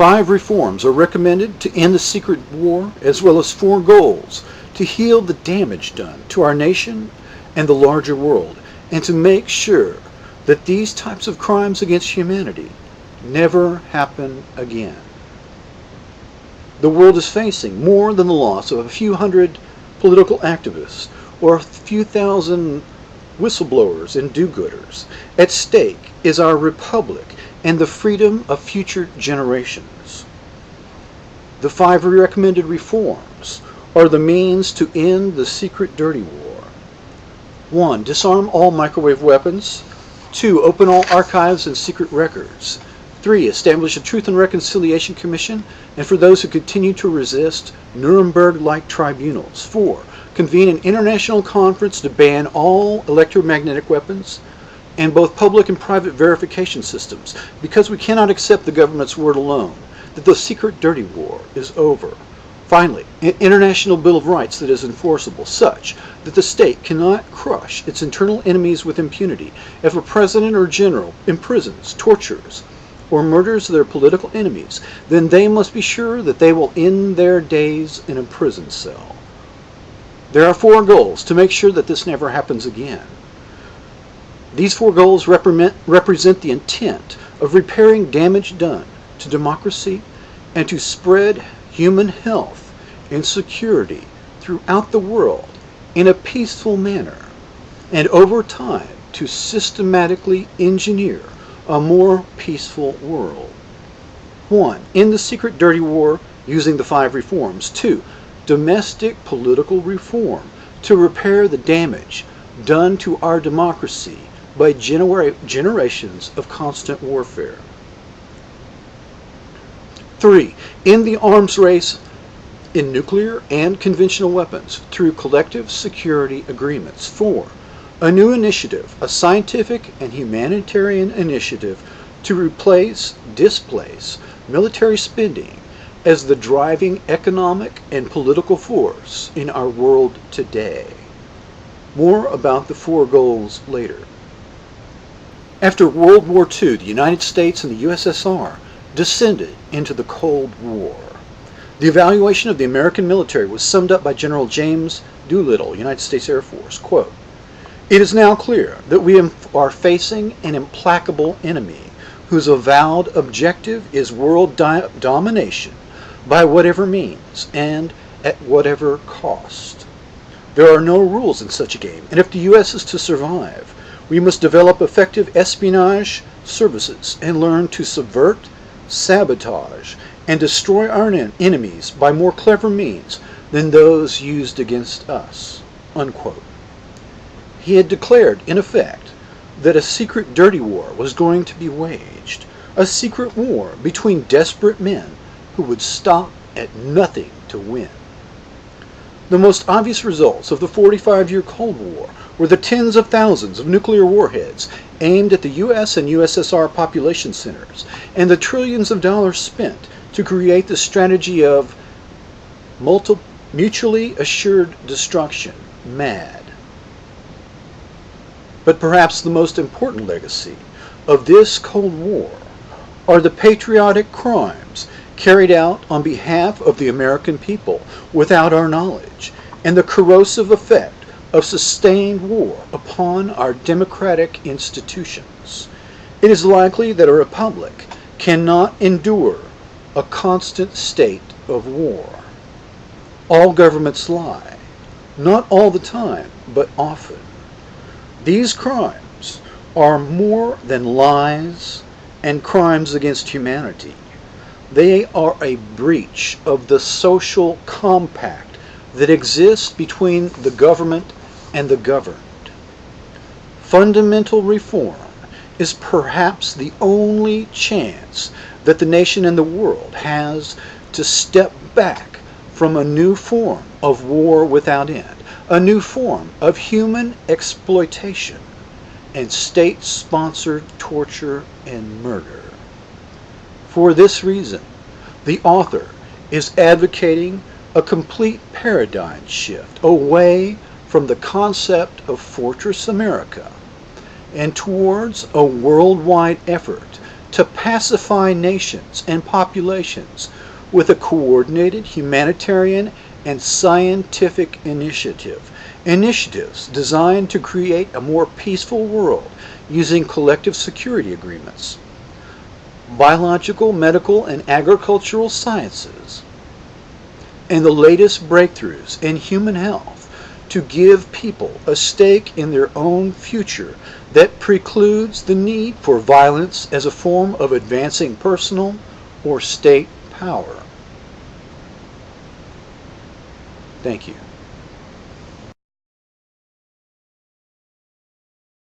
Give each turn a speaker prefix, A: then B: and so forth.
A: 5 reforms are recommended to end the secret war, as well as 4 goals to heal the damage done to our nation and the larger world, and to make sure that these types of crimes against humanity never happen again. The world is facing more than the loss of a few hundred political activists or a few thousand whistleblowers and do-gooders. At stake is our republic and the freedom of future generations. The 5 recommended reforms are the means to end the secret dirty war. 1. Disarm all microwave weapons. 2. Open all archives and secret records. 3. Establish a Truth and Reconciliation Commission, and for those who continue to resist, Nuremberg-like tribunals. 4. Convene an international conference to ban all electromagnetic weapons and both public and private verification systems, because we cannot accept the government's word alone that the secret dirty war is over. Finally, an international Bill of Rights that is enforceable, such that the state cannot crush its internal enemies with impunity. If a president or general imprisons, tortures, or murders their political enemies, then they must be sure that they will end their days in a prison cell. There are 4 goals to make sure that this never happens again. These 4 goals represent the intent of repairing damage done to democracy and to spread human health and security throughout the world in a peaceful manner, and over time to systematically engineer a more peaceful world. 1. End the secret dirty war using the 5 reforms. 2. Domestic political reform to repair the damage done to our democracy by generations of constant warfare. 3. End the arms race in nuclear and conventional weapons through collective security agreements. 4. A new initiative, a scientific and humanitarian initiative to displace military spending as the driving economic and political force in our world today. More about the 4 goals later. After World War II, the United States and the USSR descended into the Cold War. The evaluation of the American military was summed up by General James Doolittle, United States Air Force, quote, "It is now clear that we are facing an implacable enemy whose avowed objective is world domination by whatever means and at whatever cost. There are no rules in such a game, and if the U.S. is to survive, we must develop effective espionage services and learn to subvert, sabotage, and destroy our enemies by more clever means than those used against us." Unquote. He had declared, in effect, that a secret dirty war was going to be waged, a secret war between desperate men who would stop at nothing to win. The most obvious results of the 45-year Cold War were the tens of thousands of nuclear warheads aimed at the U.S. and USSR population centers, and the trillions of dollars spent to create the strategy of mutually assured destruction, MAD. But perhaps the most important legacy of this Cold War are the patriotic crimes carried out on behalf of the American people without our knowledge, and the corrosive effect of sustained war upon our democratic institutions. It is likely that a republic cannot endure a constant state of war. All governments lie, not all the time, but often. These crimes are more than lies and crimes against humanity. They are a breach of the social compact that exists between the government and the governed. Fundamental reform is perhaps the only chance that the nation and the world has to step back from a new form of war without end, a new form of human exploitation and state-sponsored torture and murder. For this reason, the author is advocating a complete paradigm shift away from the concept of Fortress America and towards a worldwide effort to pacify nations and populations with a coordinated humanitarian and scientific initiatives designed to create a more peaceful world using collective security agreements, biological, medical, and agricultural sciences, and the latest breakthroughs in human health to give people a stake in their own future that precludes the need for violence as a form of advancing personal or state power. Thank you.